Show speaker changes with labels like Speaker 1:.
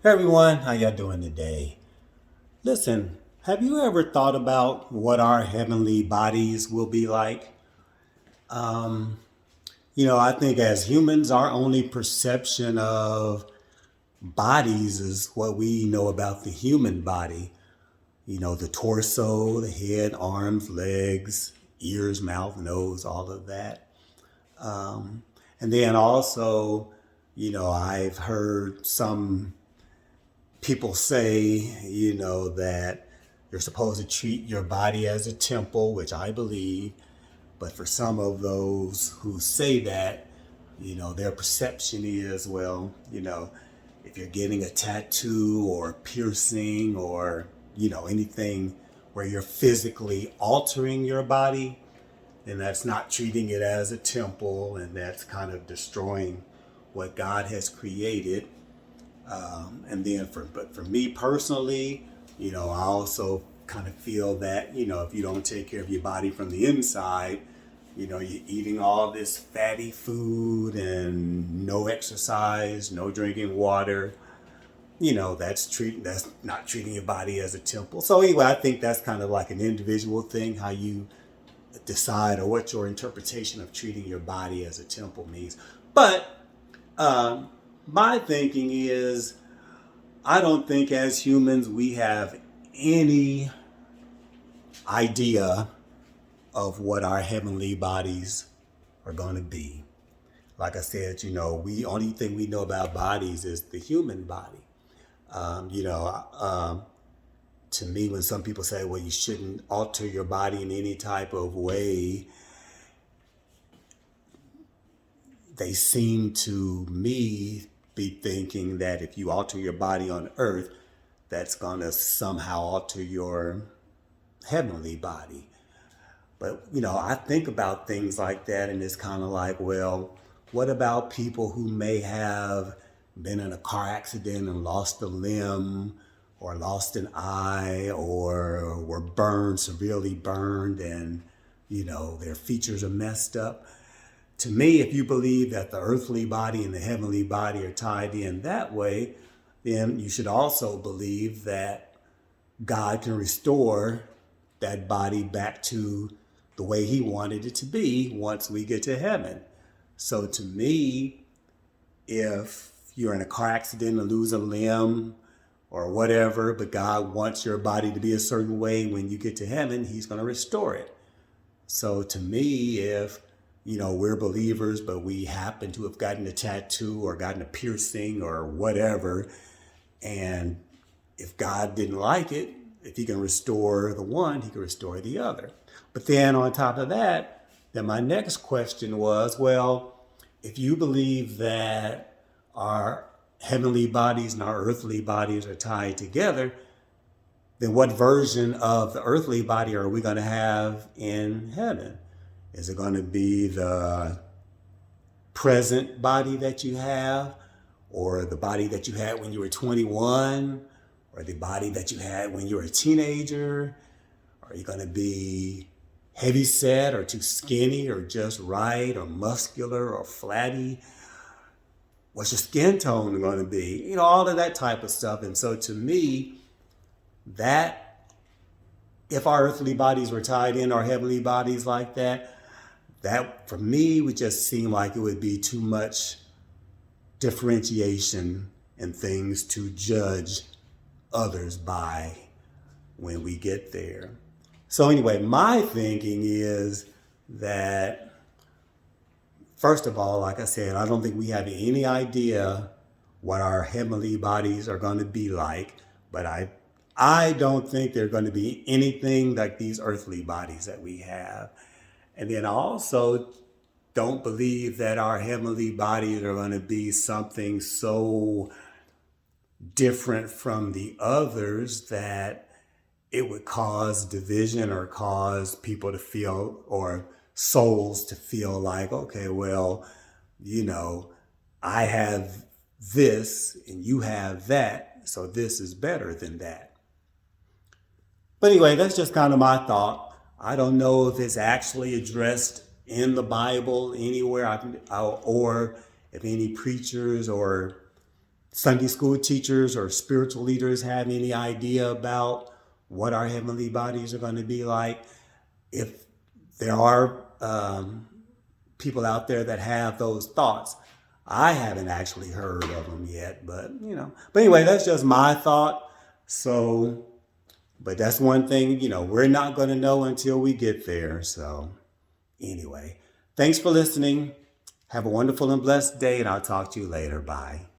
Speaker 1: Hey everyone, how y'all doing today? Listen, have you ever thought about what our heavenly bodies will be like? I think as humans, our only perception of bodies is what we know about the human body. The torso, the head, arms, legs, ears, mouth, nose, all of that. And then also, I've heard some people say, that you're supposed to treat your body as a temple, which I believe. But for some of those who say that, their perception is, well, if you're getting a tattoo or piercing or, anything where you're physically altering your body, then that's not treating it as a temple, and that's kind of destroying what God has created. But for me personally, I also kind of feel that, if you don't take care of your body from the inside, you're eating all this fatty food and no exercise, no drinking water, that's not treating your body as a temple. So anyway, I think that's kind of like an individual thing, how you decide or what your interpretation of treating your body as a temple means. But my thinking is, I don't think as humans we have any idea of what our heavenly bodies are going to be. Like I said, we only thing we know about bodies is the human body. Um, you know, um, to me, when some people say, "Well, you shouldn't alter your body in any type of way," they seem to me be thinking that if you alter your body on earth, that's going to somehow alter your heavenly body. But, I think about things like that, and it's kind of like, well, what about people who may have been in a car accident and lost a limb or lost an eye or were burned, severely burned, and, their features are messed up? To me, if you believe that the earthly body and the heavenly body are tied in that way, then you should also believe that God can restore that body back to the way he wanted it to be once we get to heaven. So to me, if you're in a car accident and lose a limb or whatever, but God wants your body to be a certain way when you get to heaven, he's going to restore it. So to me, if we're believers, but we happen to have gotten a tattoo or gotten a piercing or whatever, and if God didn't like it, if he can restore the one, he can restore the other. But then on top of that, then my next question was, well, if you believe that our heavenly bodies and our earthly bodies are tied together, then what version of the earthly body are we going to have in heaven? Is it going to be the present body that you have, or the body that you had when you were 21, or the body that you had when you were a teenager? Are you going to be heavy set or too skinny or just right or muscular or flatty? What's your skin tone going to be? All of that type of stuff. And so to me, that if our earthly bodies were tied in our heavenly bodies like that, that for me would just seem like it would be too much differentiation and things to judge others by when we get there. So anyway, my thinking is that, first of all, like I said, I don't think we have any idea what our heavenly bodies are going to be like, but I don't think they're going to be anything like these earthly bodies that we have. And then I also don't believe that our heavenly bodies are going to be something so different from the others that it would cause division or cause people to feel, or souls to feel like, okay, well, you know, I have this and you have that, so this is better than that. But anyway, that's just kind of my thought. I don't know if it's actually addressed in the Bible anywhere, or if any preachers or Sunday school teachers or spiritual leaders have any idea about what our heavenly bodies are going to be like. If there are people out there that have those thoughts, I haven't actually heard of them yet, but But anyway, that's just my thought. So, but that's one thing, we're not going to know until we get there. So, anyway, thanks for listening. Have a wonderful and blessed day, and I'll talk to you later. Bye.